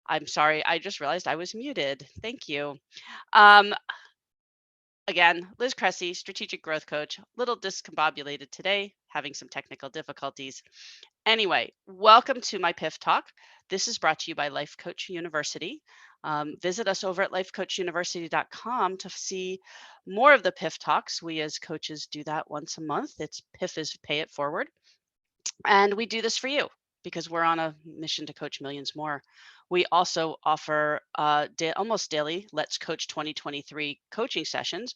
I'm sorry, I just realized I was muted. Thank you. Um, Again, Liz Cresci, strategic growth coach, little discombobulated today, having some technical difficulties. Anyway, welcome to my PIF Talk. This is brought to you by Life Coach University. Visit us over at lifecoachuniversity.com to see more of the PIF Talks. We as coaches do that once a month. It's PIF is Pay It Forward. And we do this for you because we're on a mission to coach millions more. We also offer almost daily Let's Coach 2023 coaching sessions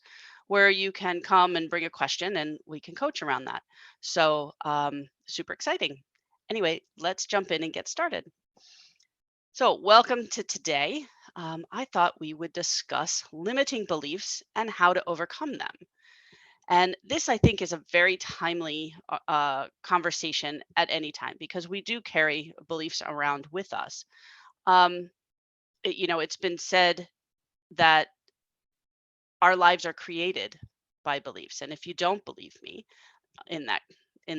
where you can come and bring a question and we can coach around that. So super exciting. Anyway, let's jump in and get started. So welcome to today. I thought we would discuss limiting beliefs and how to overcome them. And this, I think, is a very timely conversation at any time because we do carry beliefs around with us. It's been said that our lives are created by beliefs, and if you don't believe me in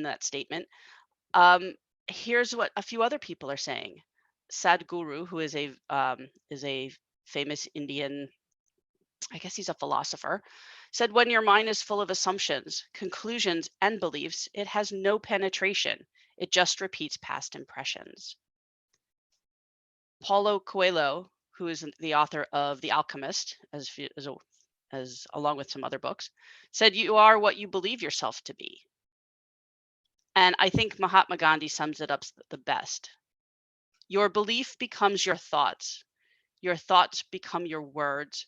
that statement, um, here's what a few other people are saying. Sadhguru, who is a famous Indian, I guess he's a philosopher, said when your mind is full of assumptions, conclusions, and beliefs, it has no penetration. It just repeats past impressions. Paulo Coelho, who is the author of The Alchemist, as along with some other books, said you are what you believe yourself to be. And I think Mahatma Gandhi sums it up the best. Your belief becomes your thoughts become your words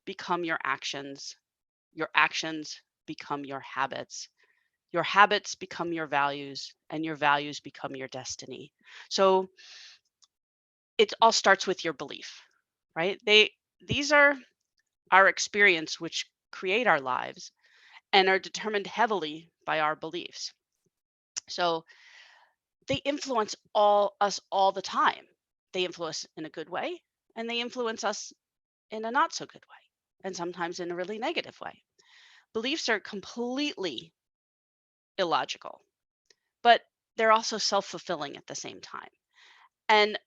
become your actions become your habits become your values, and your values become your destiny. So it all starts with your belief, right? These are our experience which create our lives and are determined heavily by our beliefs. So they influence us all the time. They influence in a good way, and they influence us in a not so good way, and sometimes in a really negative way. Beliefs are completely illogical, but they're also self-fulfilling at the same time. And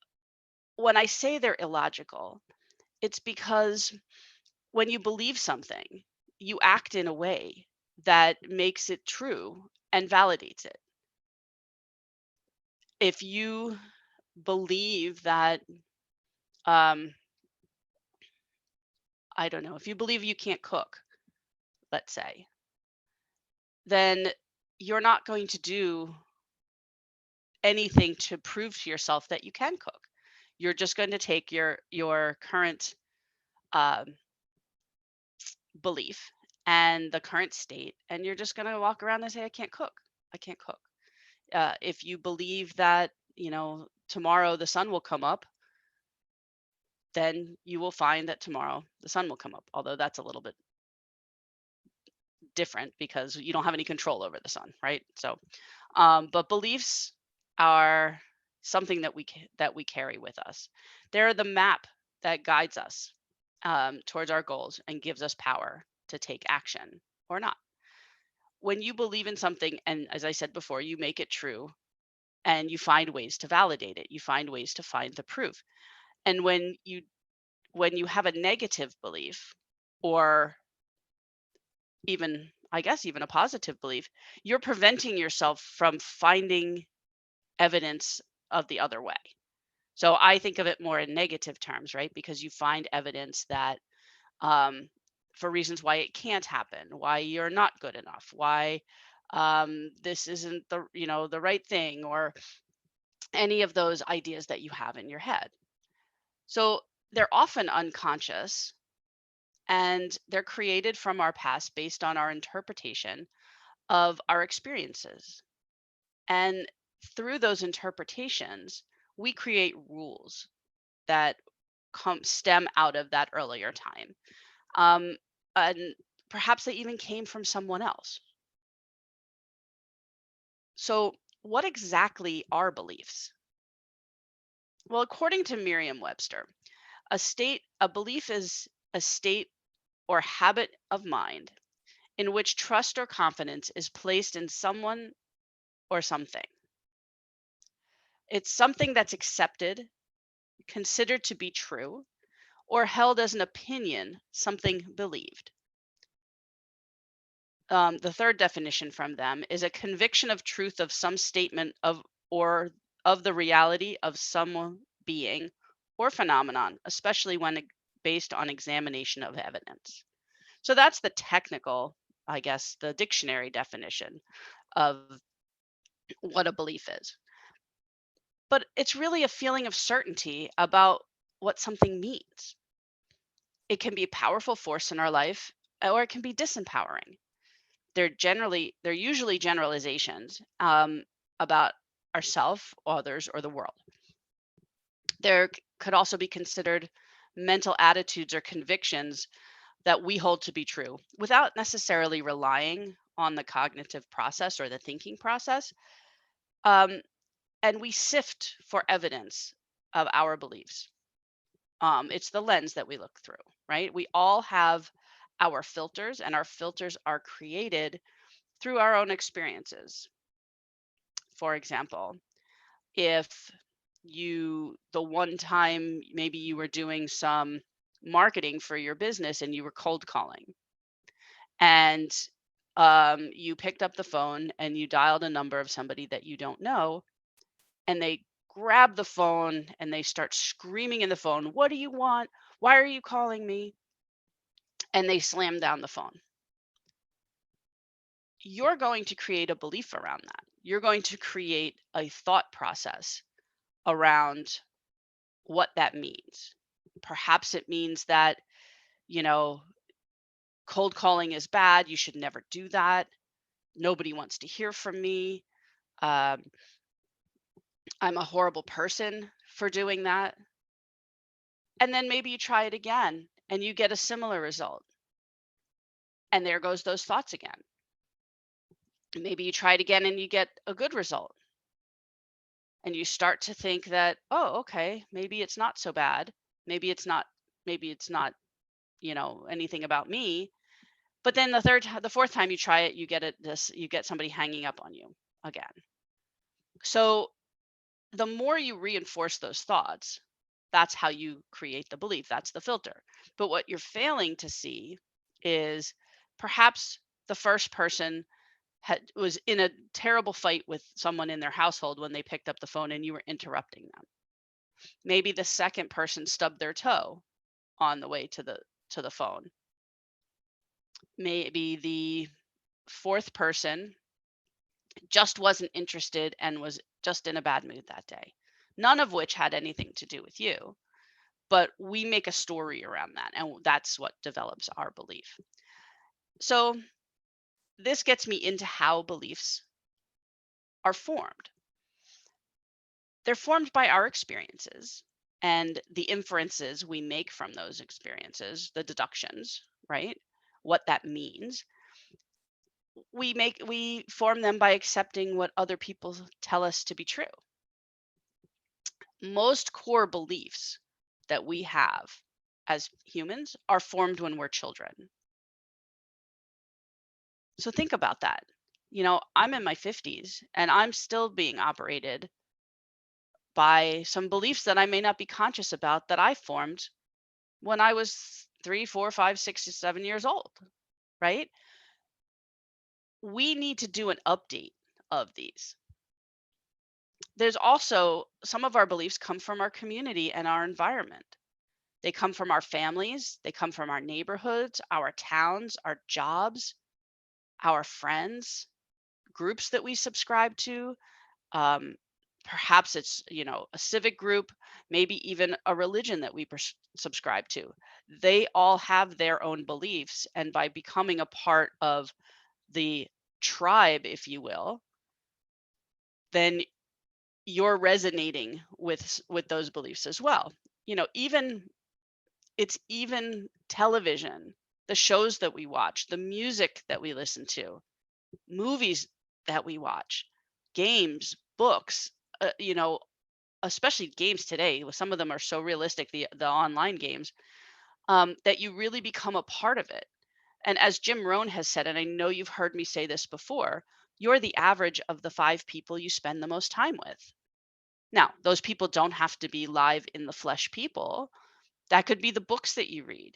when I say they're illogical, it's because when you believe something, you act in a way that makes it true and validates it. If you believe that, um, I don't know, if you believe you can't cook, let's say, then you're not going to do anything to prove to yourself that you can cook. You're just going to take your current um, belief and the current state, and you're just going to walk around and say, "I can't cook. I can't cook." If you believe that tomorrow the sun will come up, then you will find that tomorrow the sun will come up. Although that's a little bit different because you don't have any control over the sun, right? So, but beliefs are something that we carry with us. They're the map that guides us towards our goals and gives us power to take action or not. When you believe in something, and as I said before, you make it true and you find ways to validate it. You find ways to find the proof. And when you have a negative belief, or even I guess even a positive belief, you're preventing yourself from finding evidence of the other way. So I think of it more in negative terms, right? Because you find evidence that um, for reasons why it can't happen, why you're not good enough, why this isn't the right thing, or any of those ideas that you have in your head. So they're often unconscious, and they're created from our past based on our interpretation of our experiences. And through those interpretations, we create rules that stem out of that earlier time. Um, and perhaps they even came from someone else. So, what exactly are beliefs? Well, according to Merriam-Webster, a belief is a state or habit of mind in which trust or confidence is placed in someone or something. It's something that's accepted considered to be true, or held as an opinion, something believed. The third definition from them is a conviction of truth of some statement of or of the reality of some being or phenomenon, especially when based on examination of evidence. So that's the technical, I guess, the dictionary definition of what a belief is. But it's really a feeling of certainty about what something means. It can be a powerful force in our life, or it can be disempowering. They're usually generalizations about ourselves, others, or the world. There could also be considered mental attitudes or convictions that we hold to be true without necessarily relying on the cognitive process or the thinking process. Um, and we sift for evidence of our beliefs. It's the lens that we look through, right? We all have our filters, and our filters are created through our own experiences. For example, if the one time maybe you were doing some marketing for your business and you were cold calling, and you picked up the phone and you dialed a number of somebody that you don't know, and they grab the phone and they start screaming in the phone, "What do you want? Why are you calling me?" And they slam down the phone. You're going to create a belief around that. You're going to create a thought process around what that means. Perhaps it means that, you know, cold calling is bad. You should never do that. Nobody wants to hear from me. Um, I'm a horrible person for doing that. And then maybe you try it again and you get a similar result. And there goes those thoughts again. Maybe you try it again and you get a good result. And you start to think that, oh, okay, maybe it's not so bad. Maybe it's not, maybe it's not, anything about me. But then the fourth time you try it, you get somebody hanging up on you again. So the more you reinforce those thoughts, that's how you create the belief. That's the filter. But what you're failing to see is perhaps the first person was in a terrible fight with someone in their household when they picked up the phone and you were interrupting them. Maybe the second person stubbed their toe on the way to the phone. Maybe the fourth person just wasn't interested and was just in a bad mood that day. None of which had anything to do with you, but we make a story around that, and that's what develops our belief. So this gets me into how beliefs are formed. They're formed by our experiences and the inferences we make from those experiences, the deductions, right? What that means. We form them by accepting what other people tell us to be true. Most core beliefs that we have as humans are formed when we're children. So think about that. I'm in my 50s and I'm still being operated by some beliefs that I may not be conscious about that I formed when I was 3, 4, 5, 6, 7 years old, right? We need to do an update of these. There's also some of our beliefs come from our community and our environment. They come from our families, they come from our neighborhoods, our towns, our jobs, our friends, groups that we subscribe to. Um, Perhaps it's, a civic group, maybe even a religion that we subscribe to. They all have their own beliefs. And by becoming a part of the tribe, if you will, then you're resonating with those beliefs as well. Even it's even television, the shows that we watch, the music that we listen to, movies that we watch, games, books, especially games today. Some of them are so realistic, the online games, that you really become a part of it. And as Jim Rohn has said, and I know you've heard me say this before, you're the average of the 5 people you spend the most time with. Now, those people don't have to be live in the flesh people. That could be the books that you read.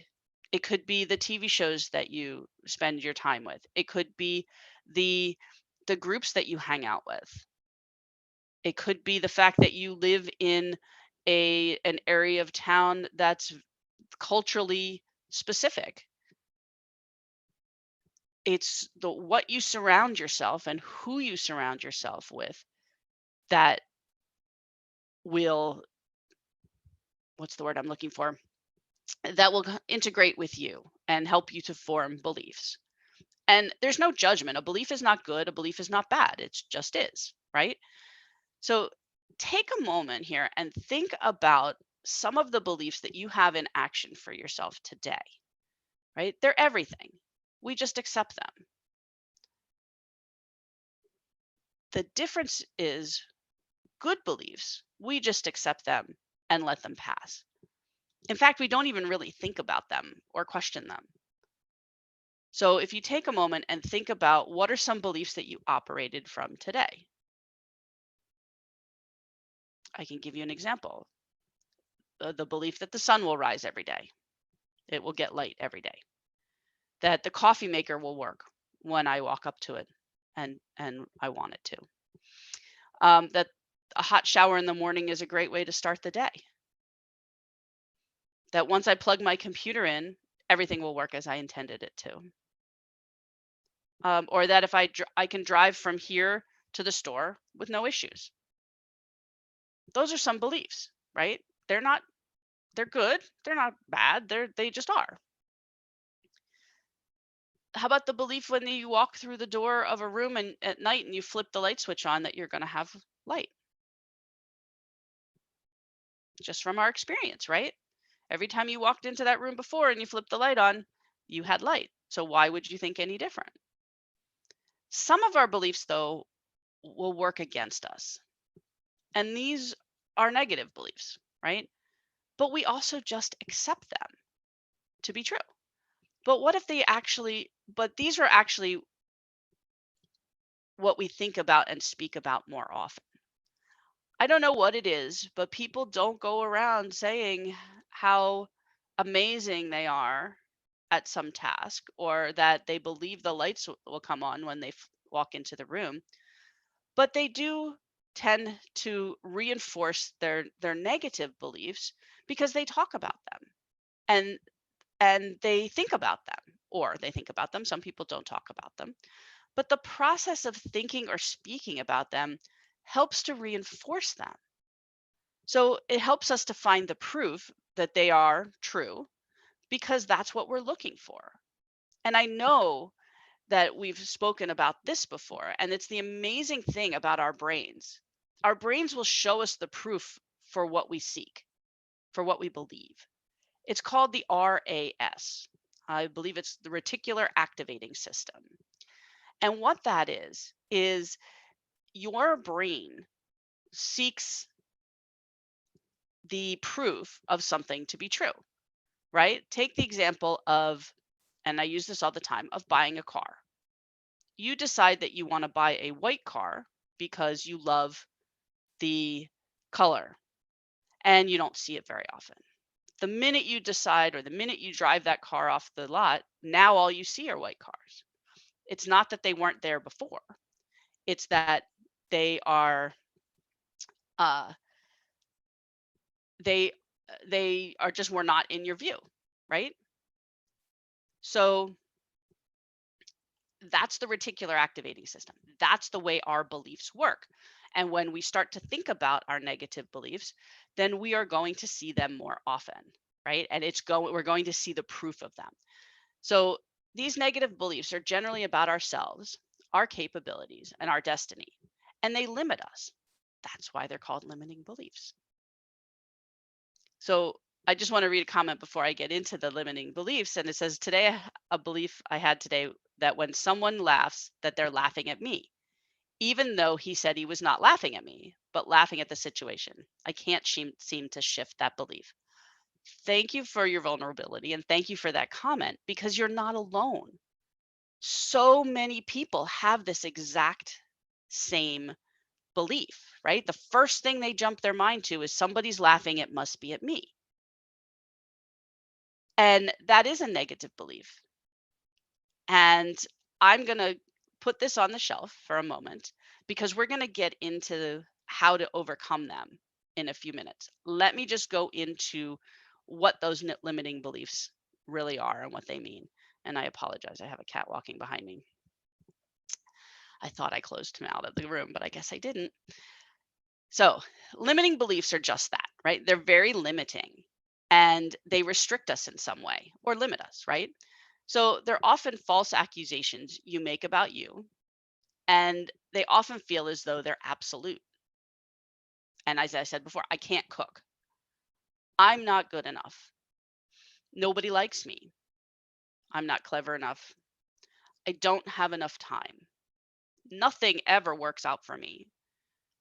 It could be the TV shows that you spend your time with. It could be the the groups that you hang out with. It could be the fact that you live in an area of town that's culturally specific. It's the what you surround yourself and who you surround yourself with that will, what's the word I'm looking for? That will integrate with you and help you to form beliefs. And there's no judgment. A belief is not good, a belief is not bad. It just is, right? So take a moment here and think about some of the beliefs that you have in action for yourself today, right? They're everything. We just accept them. The difference is good beliefs, we just accept them and let them pass. In fact, we don't even really think about them or question them. So if you take a moment and think about what are some beliefs that you operated from today, I can give you an example. The belief that the sun will rise every day, it will get light every day, that the coffee maker will work when I walk up to it and I want it to, that a hot shower in the morning is a great way to start the day, that once I plug my computer in, everything will work as I intended it to, or that if I can drive from here to the store with no issues. Those are some beliefs, right? They're not they're good, they're not bad, they just are. How about the belief when you walk through the door of a room and at night and you flip the light switch on that you're going to have light? Just from our experience, right? Every time you walked into that room before and you flipped the light on, you had light. So why would you think any different? Some of our beliefs, though, will work against us. And these are negative beliefs, right? But we also just accept them to be true. But what if but these are actually what we think about and speak about more often. I don't know what it is, but people don't go around saying how amazing they are at some task or that they believe the lights will come on when they walk into the room, but they do tend to reinforce their negative beliefs because they talk about them and they think about them, or they think about them. Some people don't talk about them, but the process of thinking or speaking about them helps to reinforce them. So it helps us to find the proof that they are true because that's what we're looking for. And I know that we've spoken about this before, and it's the amazing thing about our brains. Our brains will show us the proof for what we seek, for what we believe. It's called the RAS. I believe it's the reticular activating system. And what that is your brain seeks the proof of something to be true, right? Take the example of, and I use this all the time, of buying a car. You decide that you want to buy a white car because you love the color and you don't see it very often. The minute you decide, or the minute you drive that car off the lot, now all you see are white cars. It's not that they weren't there before. It's that they are uh, they they are just were not in your view, right? So that's the reticular activating system. That's the way our beliefs work. And when we start to think about our negative beliefs, then we are going to see them more often, right? And we're going to see the proof of them. So these negative beliefs are generally about ourselves, our capabilities, and our destiny, and they limit us. That's why they're called limiting beliefs. So I just want to read a comment before I get into the limiting beliefs. And it says, today, a belief I had today that when someone laughs, that they're laughing at me, even though he said he was not laughing at me, but laughing at the situation. I can't seem to shift that belief. Thank you for your vulnerability. And thank you for that comment, because you're not alone. So many people have this exact same belief, right? The first thing they jump their mind to is somebody's laughing, it must be at me. And that is a negative belief. And I'm going to put this on the shelf for a moment because we're going to get into how to overcome them in a few minutes. Let me just go into what those limiting beliefs really are and what they mean. And I apologize. I have a cat walking behind me. I thought I closed him out of the room, but I guess I didn't. So, limiting beliefs are just that, right? They're very limiting and they restrict us in some way or limit us, right? So, they're often false accusations you make about you, and they often feel as though they're absolute. And as I said before, I can't cook. I'm not good enough. Nobody likes me. I'm not clever enough. I don't have enough time. Nothing ever works out for me.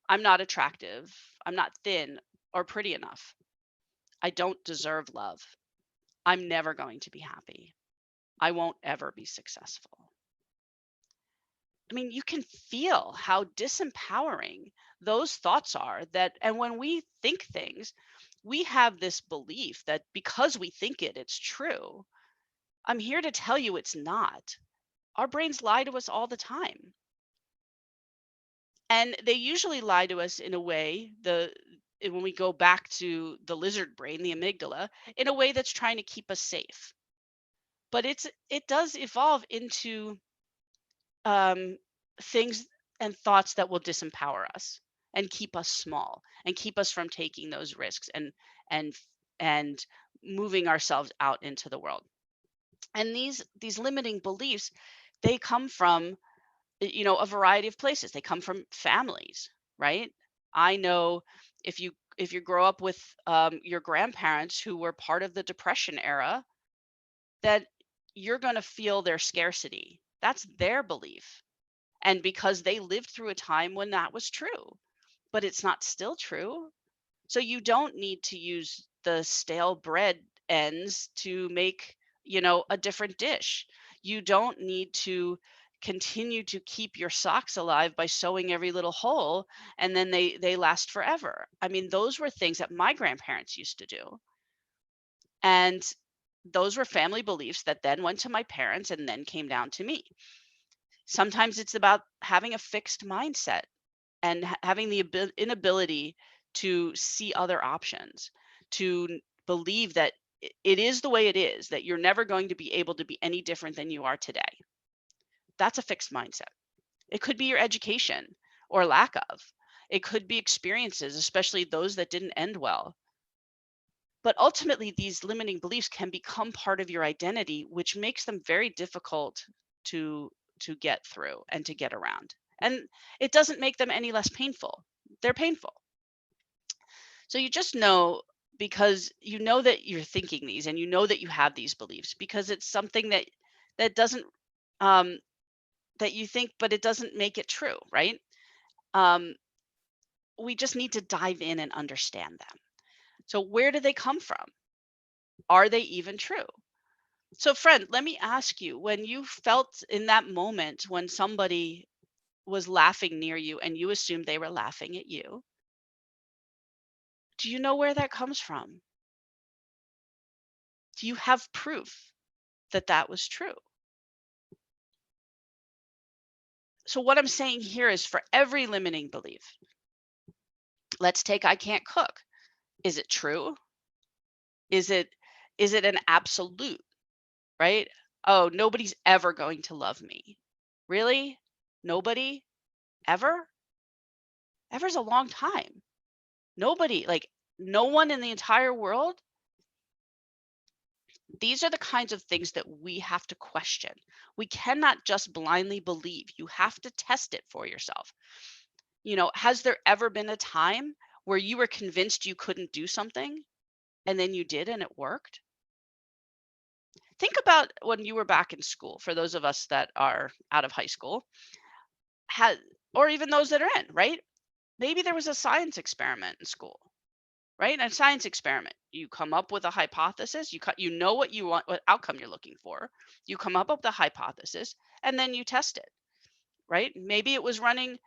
I'm not attractive. I'm not thin or pretty enough. I don't deserve love. I'm never going to be happy. I won't ever be successful. I mean, you can feel how disempowering those thoughts are that, and when we think things, we have this belief that because we think it, it's true. I'm here to tell you it's not. Our brains lie to us all the time. And they usually lie to us in a way, when we go back to the lizard brain, the amygdala, in a way that's trying to keep us safe. But it does evolve into um, things and thoughts that will disempower us and keep us small and keep us from taking those risks and and moving ourselves out into the world. And these limiting beliefs, they come from a variety of places. They come from families, right? I know if you grow up with your grandparents who were part of the Depression era, that you're going to feel their scarcity. That's their belief. And because they lived through a time when that was true, but it's not still true. So you don't need to use the stale bread ends to make, a different dish. You don't need to continue to keep your socks alive by sewing every little hole and then they last forever. I mean, those were things that my grandparents used to do. And those were family beliefs that then went to my parents and then came down to me. Sometimes it's about having a fixed mindset and having the inability to see other options, to believe that it is the way it is, that you're never going to be able to be any different than you are today. That's a fixed mindset. It could be your education or lack of. It could be experiences, especially those that didn't end well. But ultimately, these limiting beliefs can become part of your identity, which makes them very difficult to to get through and to get around. And it doesn't make them any less painful. They're painful. So you just know, because you know that you're thinking these and you know that you have these beliefs because it's something that doesn't um that you think, but it doesn't make it true, right? Um we just need to dive in and understand them. So where do they come from? Are they even true? So, friend, let me ask you, when you felt in that moment when somebody was laughing near you and you assumed they were laughing at you, do you know where that comes from? Do you have proof that that was true? So, what I'm saying here is, for every limiting belief, let's take I can't cook. Is it true? Is it an absolute, right? Oh, nobody's ever going to love me. Really? Nobody ever? Ever's a long time. Nobody, like, no one in the entire world. These are the kinds of things that we have to question. We cannot just blindly believe. You have to test it for yourself. Has there ever been a time where you were convinced you couldn't do something and then you did and it worked? Think about when you were back in school, for those of us that are out of high school, had or even those that are in, right? Maybe there was a science experiment in school, right? A science experiment. You come up with a hypothesis, you know what you want, what outcome you're looking for. You come up with the hypothesis and then you test it, right? Maybe it was running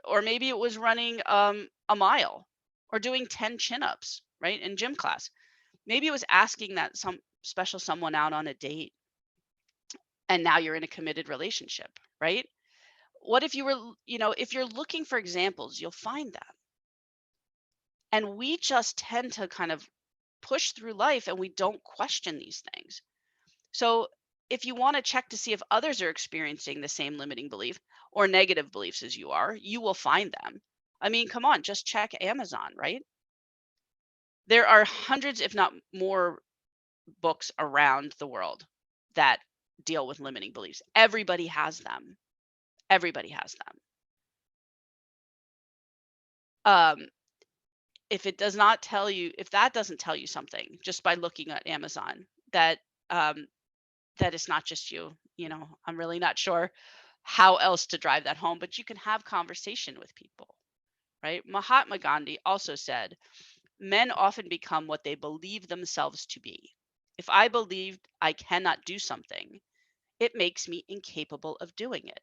or maybe it was running a mile or doing 10 chin-ups, right, in gym class. Maybe it was asking that some special someone out on a date, and now you're in a committed relationship, right? What if you were, if you're looking for examples, you'll find them. And we just tend to kind of push through life and we don't question these things. So if you want to check to see if others are experiencing the same limiting belief or negative beliefs as you are, you will find them. I mean, come on, just check Amazon, right? There are hundreds, if not more, books around the world that deal with limiting beliefs. Everybody has them. Everybody has them. Um, if that doesn't tell you something just by looking at Amazon, um, that it's not just you, I'm really not sure how else to drive that home, but you can have conversation with people, right? Mahatma Gandhi also said, men often become what they believe themselves to be. If I believed I cannot do something, it makes me incapable of doing it.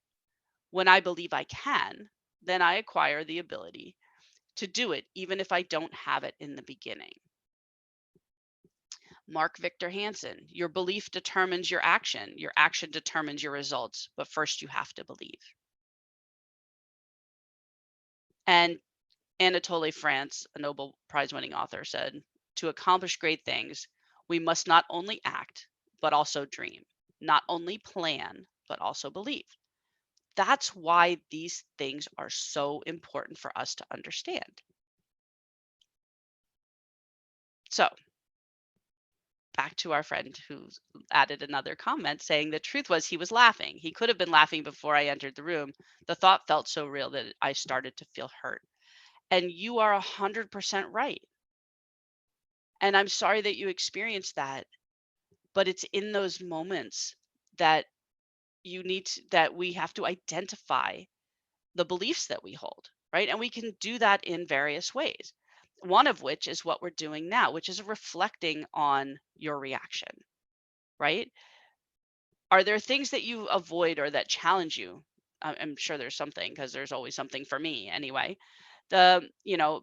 When I believe I can, then I acquire the ability to do it, even if I don't have it in the beginning. Mark Victor Hansen, your belief determines your action determines your results, but first you have to believe. And Anatole France, a Nobel Prize winning author, said, to accomplish great things, we must not only act, but also dream, not only plan, but also believe. That's why these things are so important for us to understand. So, back to our friend who added another comment saying the truth was he was laughing. He could have been laughing before I entered the room. The thought felt so real that I started to feel hurt. And you are 100% right. And I'm sorry that you experienced that, but it's in those moments that that we have to identify the beliefs that we hold, right? And we can do that in various ways. One of which is what we're doing now, which is reflecting on your reaction, right? Are there things that you avoid or that challenge you? I'm sure there's something, because there's always something for me anyway. The,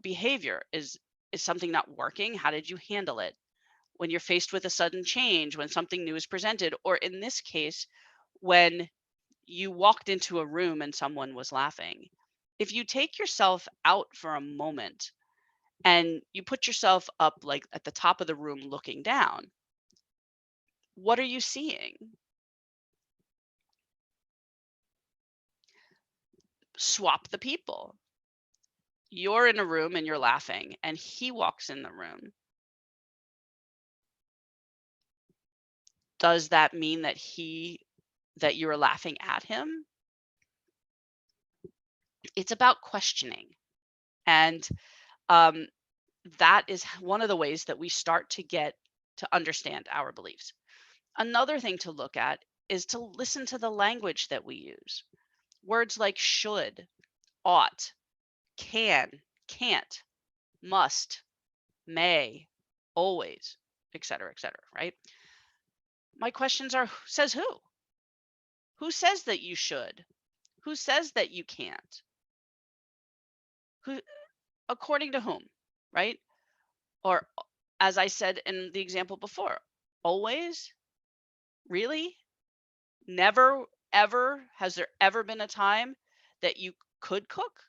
behavior is something not working. How did you handle it? When you're faced with a sudden change, when something new is presented, or in this case, when you walked into a room and someone was laughing. If you take yourself out for a moment and you put yourself up like at the top of the room looking down, what are you seeing? Swap the people. You're in a room and you're laughing, and he walks in the room. Does that mean that you're laughing at him? It's about questioning. And um, that is one of the ways that we start to get to understand our beliefs. Another thing to look at is to listen to the language that we use. Words like should, ought, can, can't, must, may, always, et cetera, right? My questions are, says who? Who says that you should? Who says that you can't? Who, according to whom, right? Or as I said in the example before, always? Really? Never, ever, has there ever been a time that you could cook?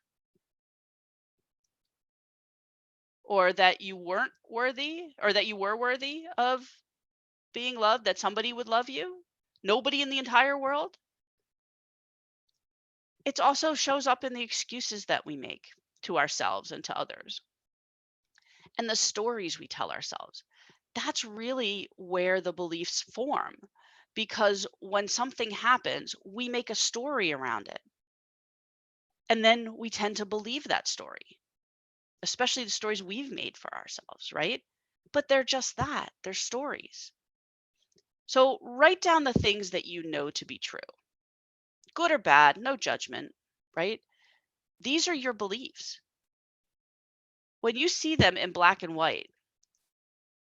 Or that you weren't worthy, or that you were worthy of being loved, that somebody would love you? Nobody in the entire world? It also shows up in the excuses that we make to ourselves and to others, and the stories we tell ourselves. That's really where the beliefs form, because when something happens, we make a story around it. And then we tend to believe that story, especially the stories we've made for ourselves, right? But they're just that, they're stories. So write down the things that you know to be true, good or bad, no judgment, right? These are your beliefs. When you see them in black and white,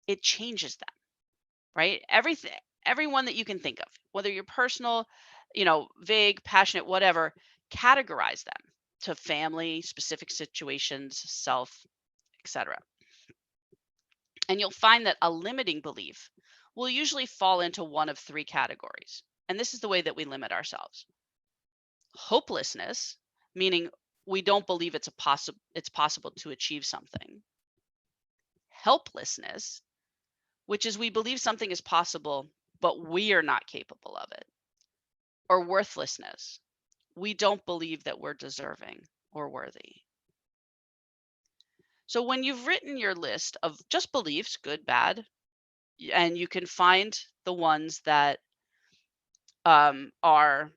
it changes them, right? Everything, everyone that you can think of, whether you're personal, vague, passionate, whatever, categorize them. to family, specific situations, self, etc. And you'll find that a limiting belief will usually fall into one of three categories. And this is the way that we limit ourselves. Hopelessness, meaning we don't believe it's possible to achieve something. Helplessness, which is we believe something is possible, but we are not capable of it. Or worthlessness, we don't believe that we're deserving or worthy. So when you've written your list of just beliefs, good, bad, and you can find the ones that are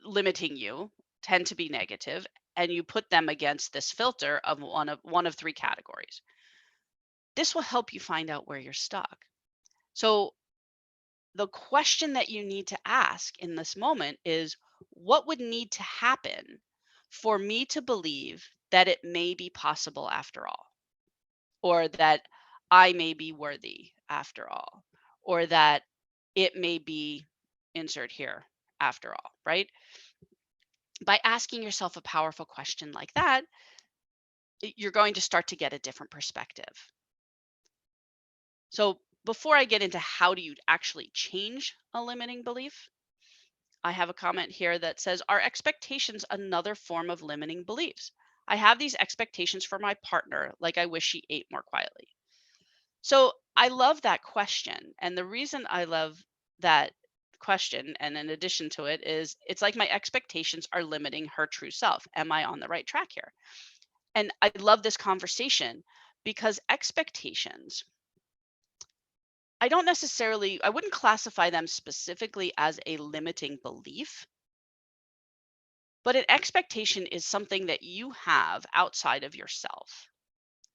limiting you, tend to be negative, and you put them against this filter of one of three categories. This will help you find out where you're stuck. So the question that you need to ask in this moment is, what would need to happen for me to believe that it may be possible after all, or that I may be worthy after all, or that it may be insert here after all, right? By asking yourself a powerful question like that, you're going to start to get a different perspective. So before I get into how do you actually change a limiting belief, I have a comment here that says, are expectations another form of limiting beliefs? I have these expectations for my partner, like I wish she ate more quietly. So I love that question. And the reason I love that question, and in addition to it, is it's like my expectations are limiting her true self. Am I on the right track here? And I love this conversation because expectations, I wouldn't classify them specifically as a limiting belief, but an expectation is something that you have outside of yourself,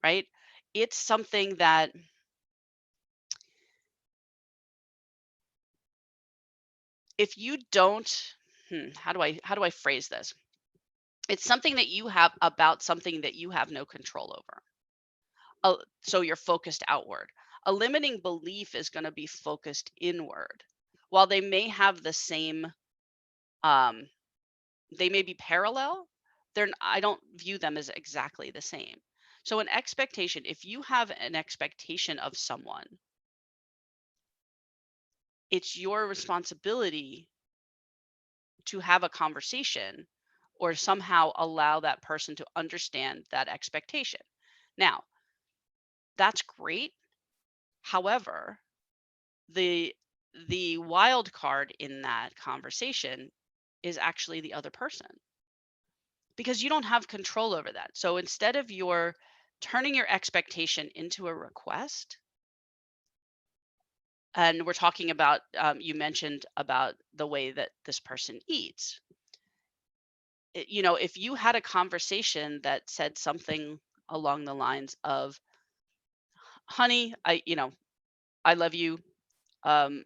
right? It's something that if you don't, how do I phrase this? It's something that you have about something that you have no control over. So you're focused outward. A limiting belief is going to be focused inward. While they may have the same, um, they may be parallel, I don't view them as exactly the same. So an expectation, if you have an expectation of someone, it's your responsibility to have a conversation or somehow allow that person to understand that expectation. Now, that's great. However, the the wild card in that conversation is actually the other person, because you don't have control over that. So instead of your turning your expectation into a request, and we're talking about, you mentioned about the way that this person eats. If you had a conversation that said something along the lines of, honey, I love you. Um,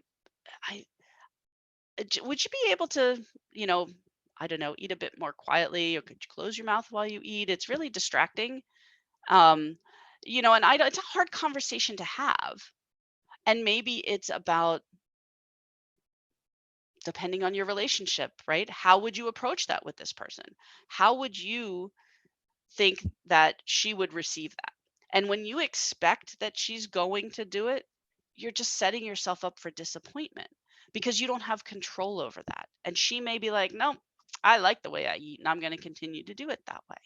I would you be able to, you know, I don't know, eat a bit more quietly, or could you close your mouth while you eat? It's really distracting. Um, and it's a hard conversation to have. And maybe it's about, depending on your relationship, right? How would you approach that with this person? How would you think that she would receive that? And when you expect that she's going to do it, you're just setting yourself up for disappointment because you don't have control over that. And she may be like, no, I like the way I eat and I'm going to continue to do it that way.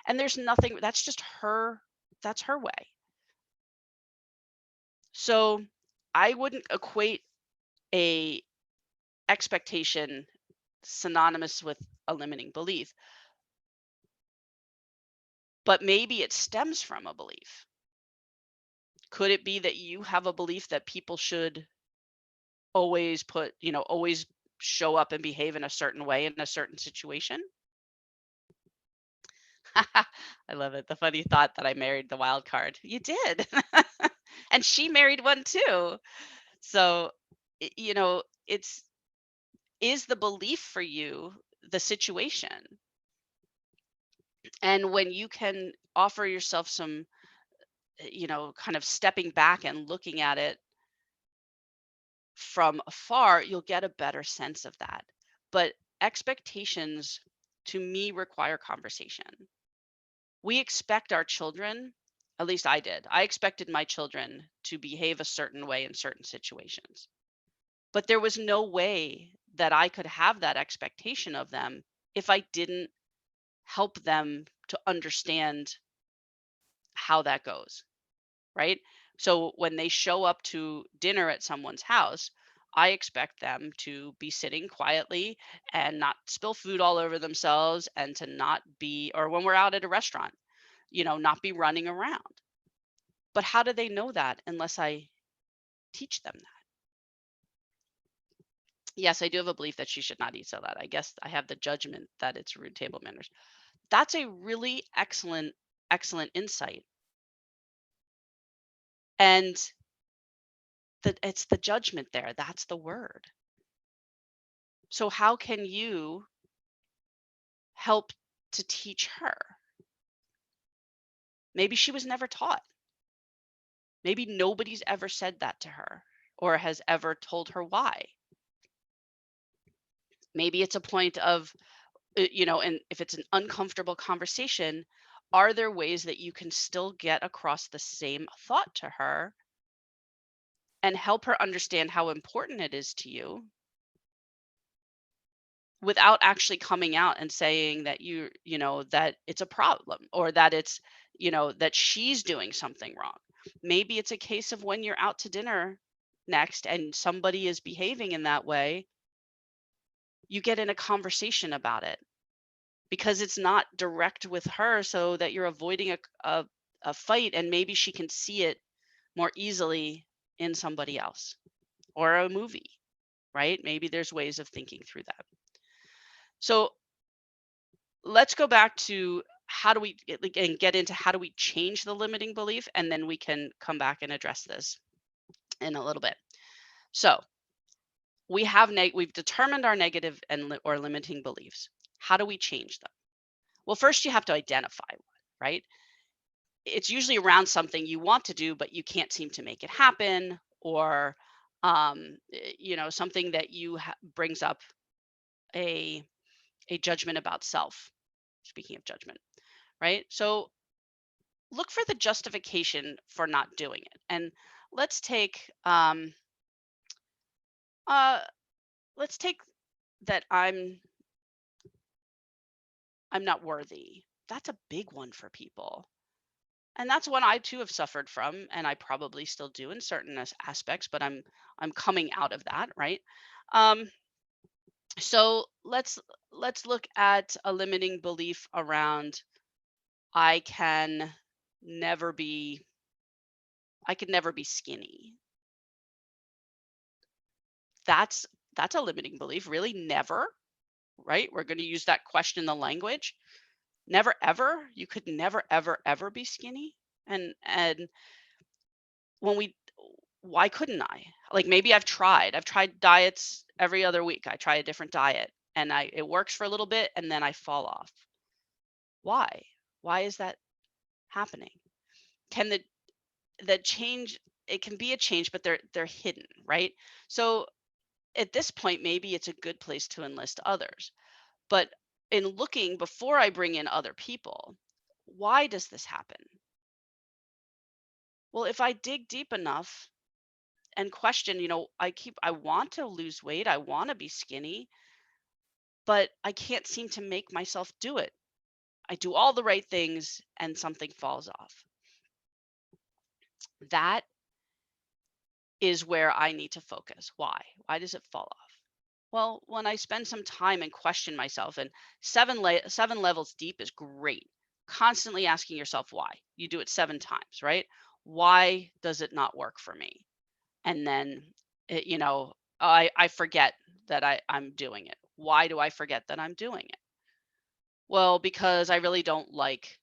And there's nothing, that's just her, that's her way. So I wouldn't equate a expectation synonymous with a limiting belief, but maybe it stems from a belief. Could it be that you have a belief that people should always show up and behave in a certain way in a certain situation? I love it. The funny thought that I married the wild card. You did. And she married one too. So, it's, is the belief for you the situation? And when you can offer yourself some, kind of stepping back and looking at it from afar, you'll get a better sense of that. But expectations to me require conversation. We expect our children, at least I did, I expected my children to behave a certain way in certain situations. But there was no way that I could have that expectation of them if I didn't help them to understand how that goes, right? So when they show up to dinner at someone's house, I expect them to be sitting quietly and not spill food all over themselves and to not be, or when we're out at a restaurant, not be running around. But how do they know that unless I teach them that? Yes, I do have a belief that she should not eat so loud. I guess I have the judgment that it's rude table manners. That's a really excellent, excellent insight. And it's the judgment there. That's the word. So how can you help to teach her? Maybe she was never taught. Maybe nobody's ever said that to her or has ever told her why. Maybe it's a point of, and if it's an uncomfortable conversation, are there ways that you can still get across the same thought to her and help her understand how important it is to you without actually coming out and saying that that it's a problem or that it's, that she's doing something wrong. Maybe it's a case of when you're out to dinner next and somebody is behaving in that way, you get in a conversation about it because it's not direct with her so that you're avoiding a fight and maybe she can see it more easily in somebody else or a movie, right? Maybe there's ways of thinking through that. So let's go back to how do we and get into how do we change the limiting belief, and then we can come back and address this in a little bit. So we've determined our negative or limiting beliefs. How do we change them? Well, first you have to identify one, right? It's usually around something you want to do but you can't seem to make it happen, or something that brings up a judgment about self. Speaking of judgment, right? So look for the justification for not doing it. And let's take uh let's take that I'm not worthy. That's a big one for people. And that's one I too have suffered from, and I probably still do in certain aspects, but I'm coming out of that, right? Um so let's look at a limiting belief around I can never be I could never be skinny. That's that's a limiting belief, really. Never, right? We're going to use that question in the language. Never ever, you could never ever ever be skinny. And when we why couldn't I? Like maybe I've tried diets every other week. I try a different diet and I it works for a little bit and then I fall off. Why? Why is that happening? Can the change, it can be a change, but they're hidden, right? So at this point, maybe it's a good place to enlist others. But in looking before I bring in other people, why does this happen? Well, if I dig deep enough and question, I want to lose weight, I want to be skinny, but I can't seem to make myself do it. I do all the right things and something falls off. That is where I need to focus. Why? Why does it fall off? Well, when I spend some time and question myself, and seven levels deep is great. Constantly asking yourself why. You do it 7 times, right? Why does it not work for me? And then, I forget that I'm doing it. Why do I forget that I'm doing it? Well, because I really don't like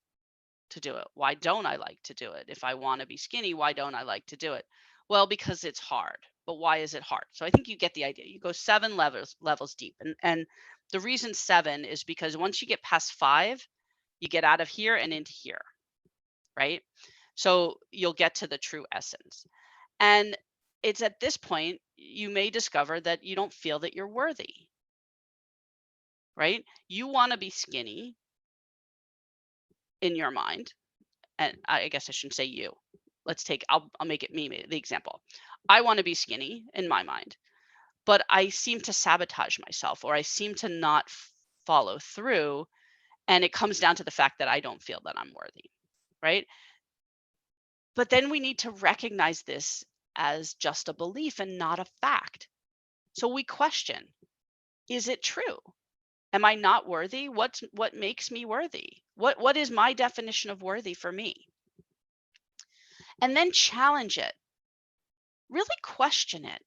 to do it. Why don't I like to do it? If I want to be skinny, why don't I like to do it? Well, because it's hard. But why is it hard? So I think you get the idea. You go 7 levels deep. And the reason 7 is because once you get past 5, you get out of here and into here, right? So you'll get to the true essence. And it's at this point you may discover that you don't feel that you're worthy. right? You want to be skinny in your mind. And I guess I shouldn't say you. I'll make it me the example. I want to be skinny in my mind, but I seem to sabotage myself, or I seem to not follow through. And it comes down to the fact that I don't feel that I'm worthy, right? But then we need to recognize this as just a belief and not a fact. So we question, is it true? Am I not worthy? What makes me worthy? What is my definition of worthy for me? And then challenge it. Really question it.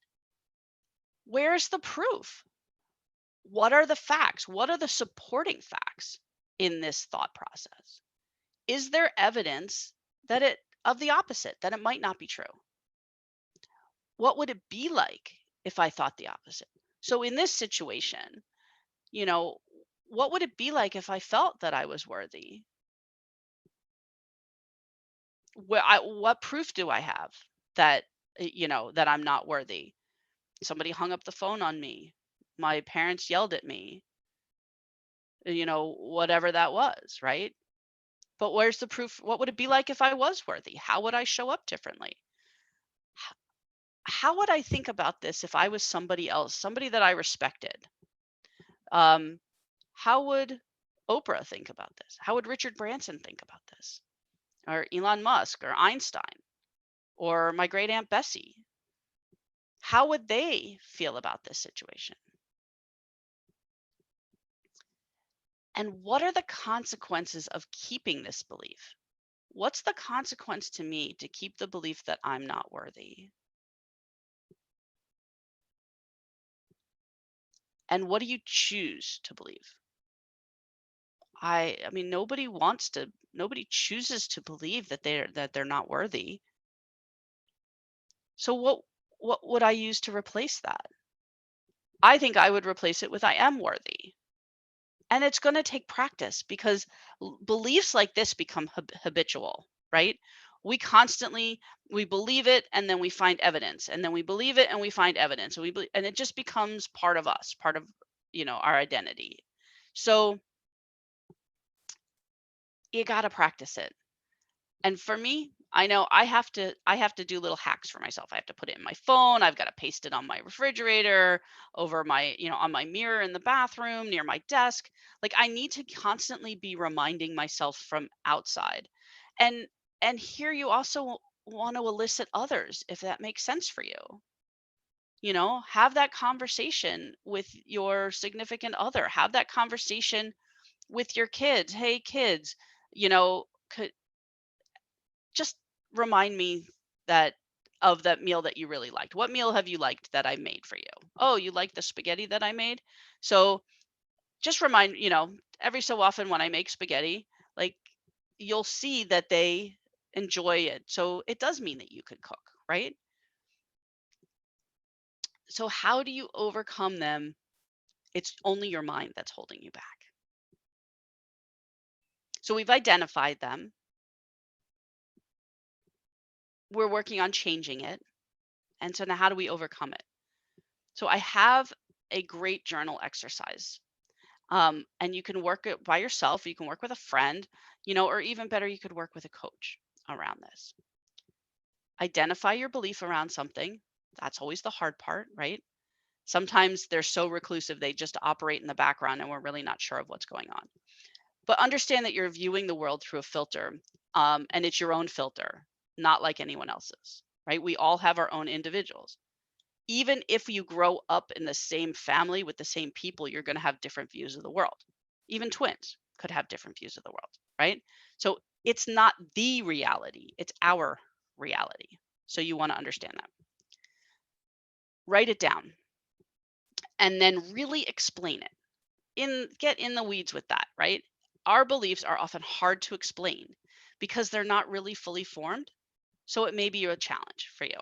Where's the proof? What are the facts? What are the supporting facts in this thought process? Is there evidence that it of the opposite, that it might not be true? What would it be like if I thought the opposite? So in this situation, you know, what would it be like if I felt that I was worthy? What proof do I have that that I'm not worthy? Somebody hung up the phone on me. My parents yelled at me. Whatever that was, right? But where's the proof? What would it be like if I was worthy? How would I show up differently? H- How would I think about this if I was somebody else, somebody that I respected? Um, how would Oprah think about this? How would Richard Branson think about this? Or Elon Musk or Einstein or my great Aunt Bessie? How would they feel about this situation? And what are the consequences of keeping this belief? What's the consequence to me to keep the belief that I'm not worthy? And what do you choose to believe? I mean nobody chooses to believe that they're not worthy. So what would I use to replace that? I think I would replace it with I am worthy. And it's going to take practice because beliefs like this become habitual, right? We constantly we believe it and then we find evidence, and then we believe it and we find evidence, and and it just becomes part of us, part of our identity. So you got to practice it. And for me, I know I have to do little hacks for myself. I have to put it in my phone. I've got to paste it on my refrigerator, over my, on my mirror in the bathroom, near my desk. Like I need to constantly be reminding myself from outside. And here you also want to elicit others if that makes sense for you. Have that conversation with your significant other. Have that conversation with your kids. Hey kids, you know, could just remind me that of that meal that you really liked. What meal have you liked that I made for you? Oh, you like the spaghetti that I made? So just remind, every so often when I make spaghetti, like you'll see that they enjoy it. So it does mean that you could cook, right? So how do you overcome them? It's only your mind that's holding you back. So we've identified them. We're working on changing it. And so now how do we overcome it? So I have a great journal exercise. And you can work it by yourself. You can work with a friend, or even better, you could work with a coach around this. Identify your belief around something. That's always the hard part, right? Sometimes they're so reclusive, they just operate in the background and we're really not sure of what's going on. But understand that you're viewing the world through a filter, and it's your own filter, not like anyone else's, right? We all have our own individuals. Even if you grow up in the same family with the same people, you're going to have different views of the world. Even twins could have different views of the world, right? So it's not the reality, it's our reality. So you want to understand that. Write it down and then really explain it. Get in the weeds with that, right? Our beliefs are often hard to explain because they're not really fully formed. So it may be a challenge for you.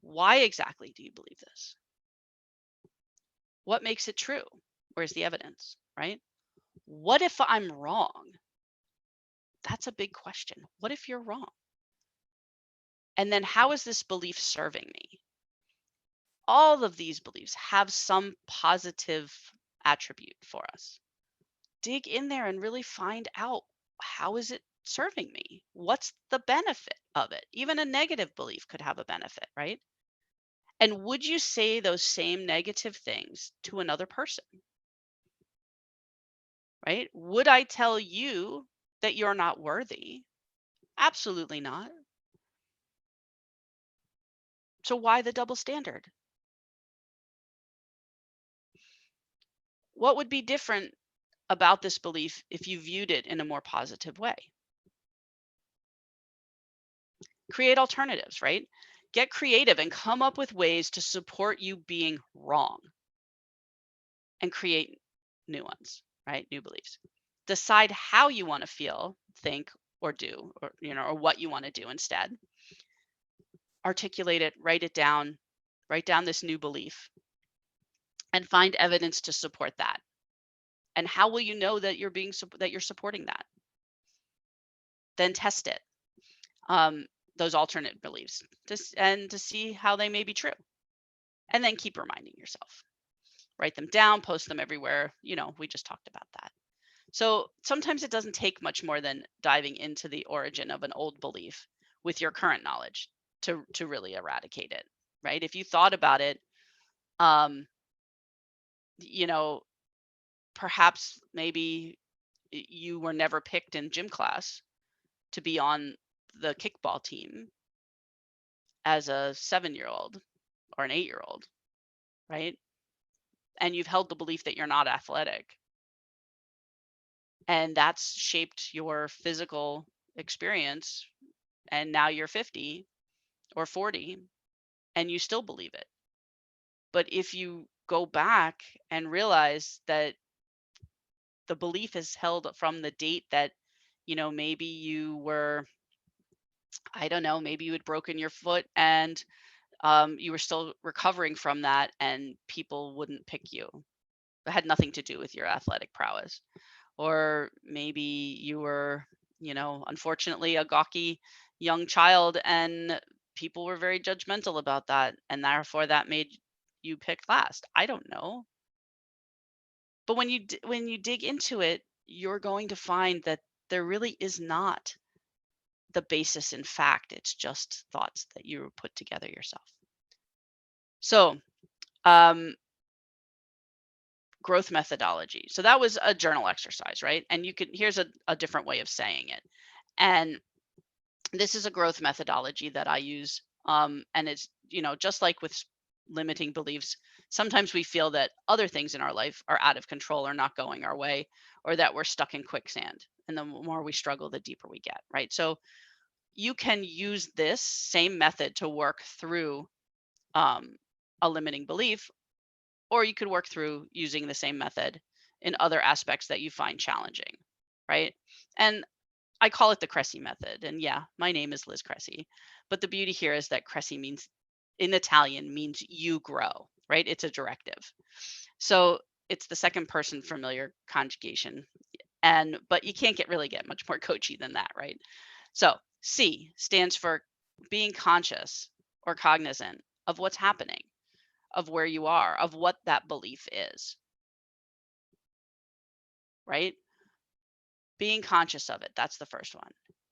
Why exactly do you believe this? What makes it true? Where's the evidence, right? What if I'm wrong? That's a big question. What if you're wrong? And then how is this belief serving me? All of these beliefs have some positive attribute for us. Dig in there and really find out, how is it serving me? What's the benefit of it? Even a negative belief could have a benefit, right? And would you say those same negative things to another person, right? Would I tell you that you're not worthy? Absolutely not. So why the double standard? What would be different about this belief if you viewed it in a more positive way? Create alternatives, right? Get creative and come up with ways to support you being wrong and create new ones, right? New beliefs. Decide how you want to feel, think, or do, or or what you want to do instead. Articulate it, write down this new belief and find evidence to support that. And how will you know that that you're supporting that? Then test it. Those alternate beliefs, and to see how they may be true. And then keep reminding yourself. Write them down, post them everywhere. We just talked about that. So sometimes it doesn't take much more than diving into the origin of an old belief with your current knowledge to really eradicate it, right? If you thought about it, um, you know, perhaps maybe you were never picked in gym class to be on the kickball team as a 7-year old or an 8-year old, right? And you've held the belief that you're not athletic. And that's shaped your physical experience. And now you're 50 or 40 and you still believe it. But if you go back and realize that the belief is held from the date that, maybe you were, I don't know, maybe you had broken your foot and you were still recovering from that and people wouldn't pick you. It had nothing to do with your athletic prowess. Or maybe you were, unfortunately a gawky young child and people were very judgmental about that. And therefore that made you picked last. I don't know. But when you dig into it, you're going to find that there really is not the basis in fact. It's just thoughts that you put together yourself. So, um, growth methodology. So that was a journal exercise, right? And here's a different way of saying it. And this is a growth methodology that I use. And it's, just like with limiting beliefs, sometimes we feel that other things in our life are out of control or not going our way, or that we're stuck in quicksand. And the more we struggle, the deeper we get, right? So you can use this same method to work through a limiting belief, or you could work through using the same method in other aspects that you find challenging, right? And I call it the Cresci method. And yeah, my name is Liz Cresci. But the beauty here is that Cresci means, in Italian, means you grow, right? It's a directive. So it's the second person familiar conjugation. But you can't really get much more coachy than that, right? So C stands for being conscious or cognizant of what's happening, of where you are, of what that belief is, right? Being conscious of it. That's the first one.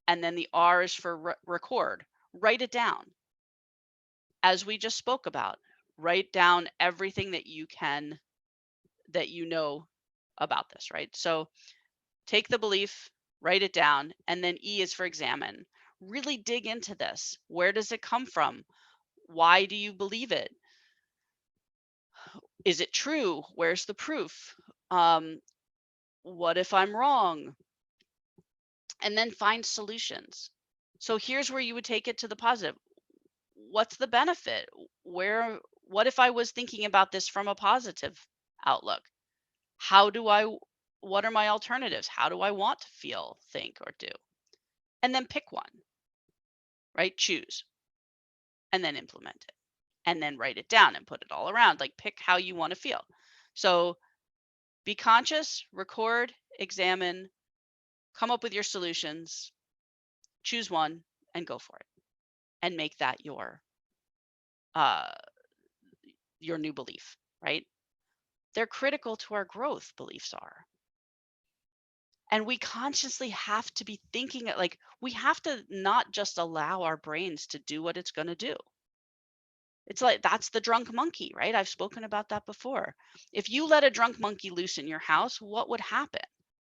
And then the R is for record. Write it down. As we just spoke about, write down everything that you know about this, right? So take the belief, write it down, and then E is for examine. Really dig into this. Where does it come from? Why do you believe it? Is it true? Where's the proof? What if I'm wrong? And then find solutions. So here's where you would take it to the positive. What's the benefit? What if I was thinking about this from a positive outlook? How do I what are my alternatives? How do I want to feel, think, or do? And then pick one, right? Choose and then implement it. And then write it down and put it all around. Like pick how you want to feel. So be conscious, record, examine, come up with your solutions, choose one and go for it. And make that your new belief, right? They're critical to our growth, beliefs are. And we consciously have to be thinking it like we have to not just allow our brains to do what it's going to do. It's like that's the drunk monkey, right? I've spoken about that before. If you let a drunk monkey loose in your house, what would happen?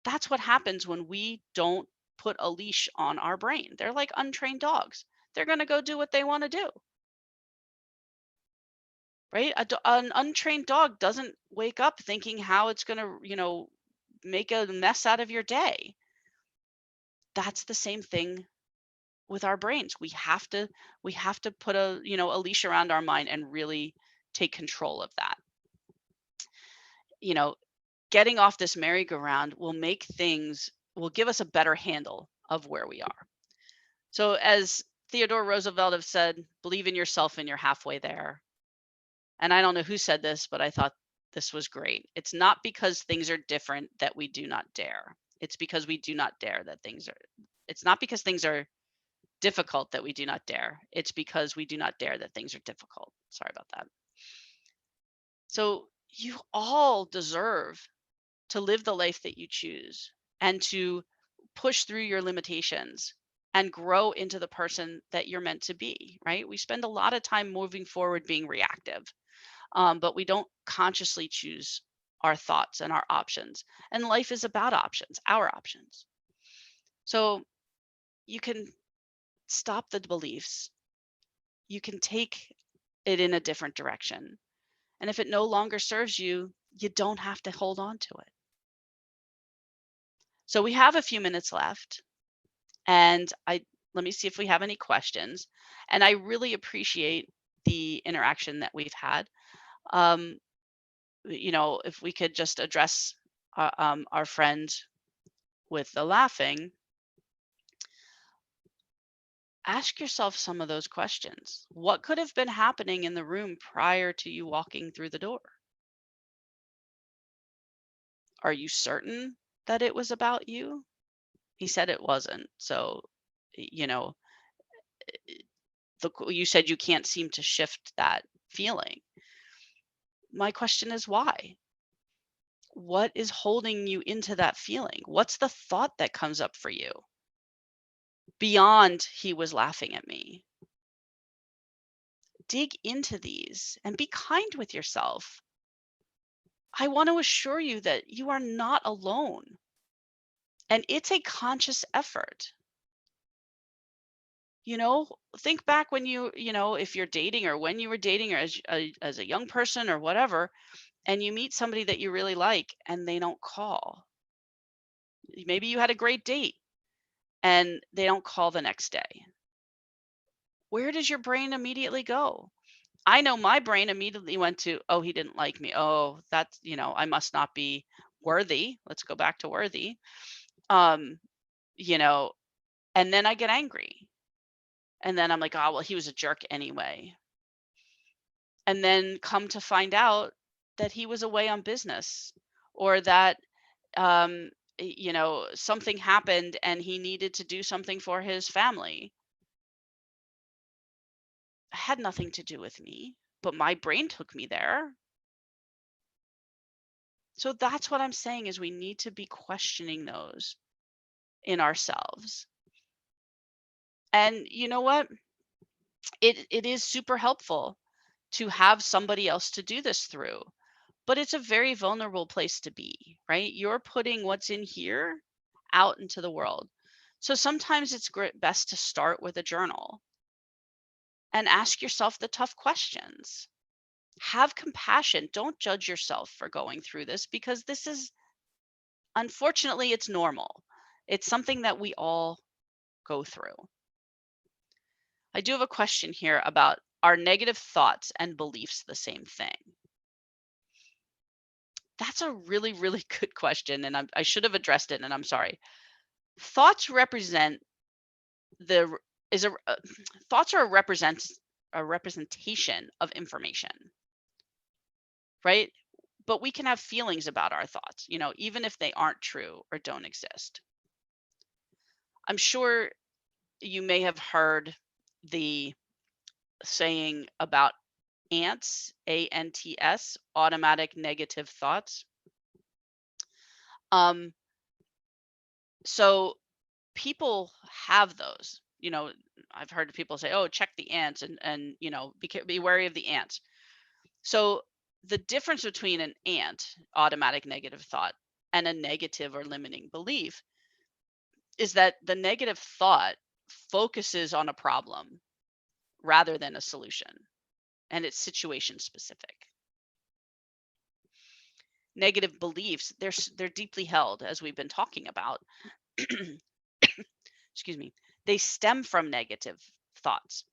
That's what happens when we don't put a leash on our brain. They're like untrained dogs. They're going to go do what they want to do, right? An untrained dog doesn't wake up thinking how it's going to, make a mess out of your day. That's the same thing with our brains. We have to put a leash around our mind and really take control of that. You know, Getting off this merry-go-round will give us a better handle of where we are. So as Theodore Roosevelt have said, believe in yourself and you're halfway there. And I don't know who said this, but I thought this was great. It's not because things are different that we do not dare. It's because we do not dare that things are it's not because things are difficult that we do not dare. It's because we do not dare that things are difficult. Sorry about that. So you all deserve to live the life that you choose and to push through your limitations and grow into the person that you're meant to be, right? We spend a lot of time moving forward being reactive, but we don't consciously choose our thoughts and our options. And life is about options, our options. So you can stop the beliefs, you can take it in a different direction. And if it no longer serves you, you don't have to hold on to it. So we have a few minutes left, and let me see if we have any questions. And I really appreciate the interaction that we've had. Um, if we could just address our friend with the laughing, ask yourself some of those questions. What could have been happening in the room prior to you walking through the door? Are you certain that it was about you? He said it wasn't. So, you know, you said you can't seem to shift that feeling. My question is why? What is holding you into that feeling? What's the thought that comes up for you beyond he was laughing at me? Dig into these and be kind with yourself. I want to assure you that you are not alone. And it's a conscious effort. Think back when if you're dating or when you were dating or as a young person or whatever, and you meet somebody that you really like and they don't call. Maybe you had a great date and they don't call the next day. Where does your brain immediately go? I know my brain immediately went to, oh, he didn't like me. Oh, that's, I must not be worthy. Let's go back to worthy. Um, you know, and then I get angry. And then I'm like, oh, well, he was a jerk anyway. And then come to find out that he was away on business or that um something happened and he needed to do something for his family. It had nothing to do with me, but my brain took me there. So that's what I'm saying is we need to be questioning those in ourselves. And you know what? It is super helpful to have somebody else to do this through, but it's a very vulnerable place to be, right? You're putting what's in here out into the world. So sometimes it's best to start with a journal and ask yourself the tough questions. Have compassion. Don't judge yourself for going through this because this is, unfortunately, it's normal. It's something that we all go through. I do have a question here about, are negative thoughts and beliefs the same thing? That's a really, really good question. And I should have addressed it, and I'm sorry. Thoughts represent the is a thoughts are a representation of information, right? But we can have feelings about our thoughts, even if they aren't true or don't exist. I'm sure you may have heard the saying about ants, ants, automatic negative thoughts. Um, so people have those. I've heard people say, "Oh, check the ants," and be wary of the ants. So the difference between an ant, automatic negative thought, and a negative or limiting belief is that the negative thought focuses on a problem rather than a solution, and it's situation specific. Negative beliefs, they're deeply held, as we've been talking about. Excuse me. They stem from negative thoughts.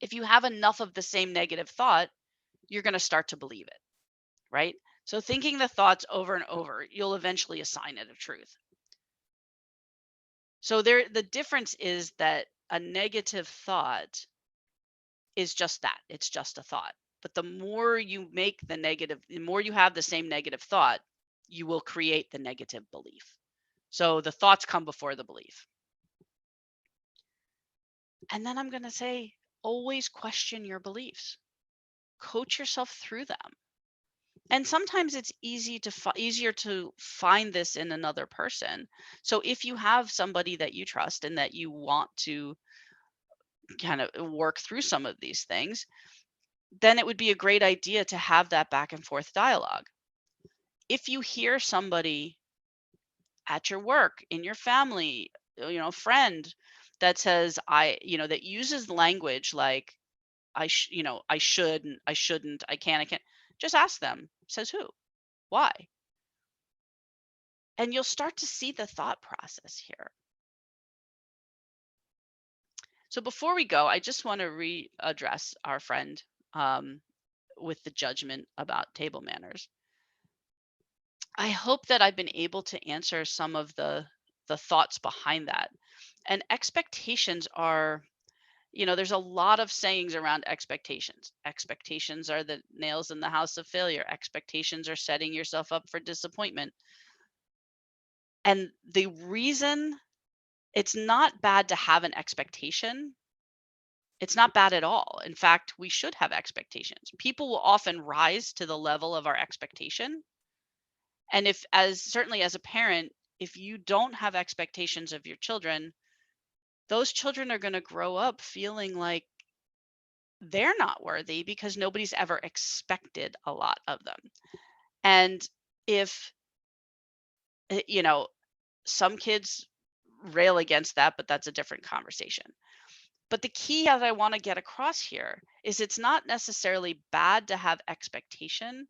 If you have enough of the same negative thought, you're going to start to believe it, right? So thinking the thoughts over and over, you'll eventually assign it a truth. So the difference is that a negative thought is just that. It's just a thought. But the more you make the more you have the same negative thought, you will create the negative belief. So the thoughts come before the belief. And then I'm going to say, always question your beliefs. Coach yourself through them. And sometimes it's easier to find this in another person. So if you have somebody that you trust and that you want to kind of work through some of these things, then it would be a great idea to have that back and forth dialogue. If you hear somebody at your work, in your family, friend that says that uses language like I should, and I shouldn't, I can't, just ask them, says who, why? And you'll start to see the thought process here. So before we go, I just want to readdress our friend um, with the judgment about table manners. I hope that I've been able to answer some of the thoughts behind that. And expectations are, there's a lot of sayings around expectations. Expectations are the nails in the house of failure. Expectations are setting yourself up for disappointment. And the reason it's not bad to have an expectation, it's not bad at all. In fact, we should have expectations. People will often rise to the level of our expectation. And if, as certainly as a parent, if you don't have expectations of your children, those children are going to grow up feeling like they're not worthy because nobody's ever expected a lot of them. And if, you know, some kids rail against that, but that's a different conversation. But the key that I want to get across here is it's not necessarily bad to have expectation.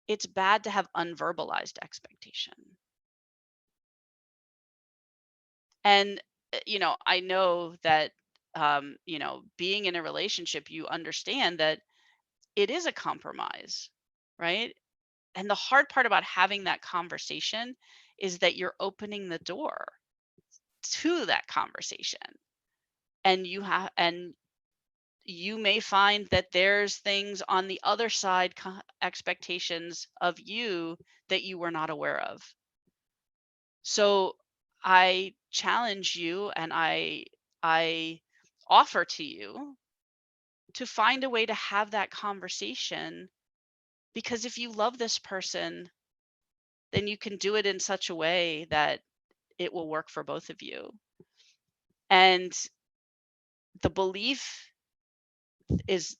It's bad to have unverbalized expectation. And, I know that, being in a relationship, you understand that it is a compromise, right? And the hard part about having that conversation is that you're opening the door to that conversation. And you may find that there's things on the other side, expectations of you that you were not aware of. So I challenge you, and I offer to you to find a way to have that conversation, because if you love this person, then you can do it in such a way that it will work for both of you. And the belief is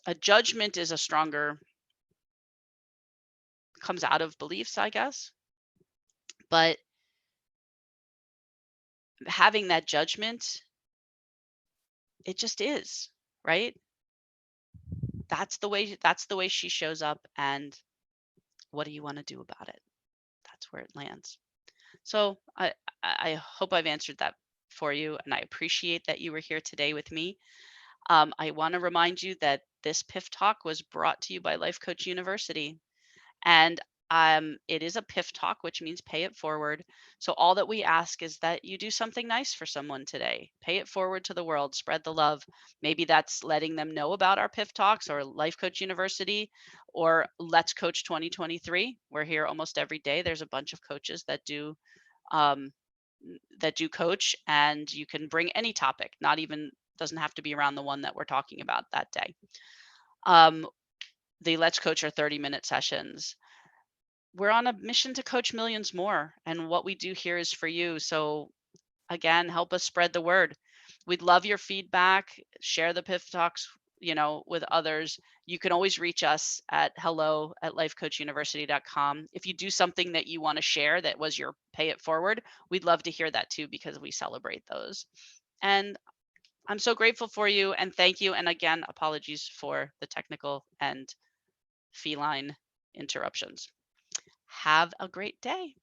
a judgment is a stronger, comes out of beliefs, I guess. But having that judgment, it just is, right? That's the way she shows up, and what do you want to do about it? That's where it lands. So I hope I've answered that for you, and I appreciate that you were here today with me. I want to remind you that this PIF Talk was brought to you by Life Coach University. And it is a PIF Talk, which means pay it forward. So all that we ask is that you do something nice for someone today. Pay it forward to the world, spread the love. Maybe that's letting them know about our PIF Talks or Life Coach University or Let's Coach 2023. We're here almost every day. There's a bunch of coaches um, that do coach, and you can bring any topic, not even, doesn't have to be around the one that we're talking about that day. Um, the Let's Coach are 30-minute sessions. We're on a mission to coach millions more, and what we do here is for you. So again, help us spread the word. We'd love your feedback. Share the PIF Talks, with others. You can always reach us at hello@lifecoachuniversity.com. If you do something that you want to share that was your pay it forward, we'd love to hear that too, because we celebrate those. And I'm so grateful for you, and thank you. And again, apologies for the technical and feline interruptions. Have a great day.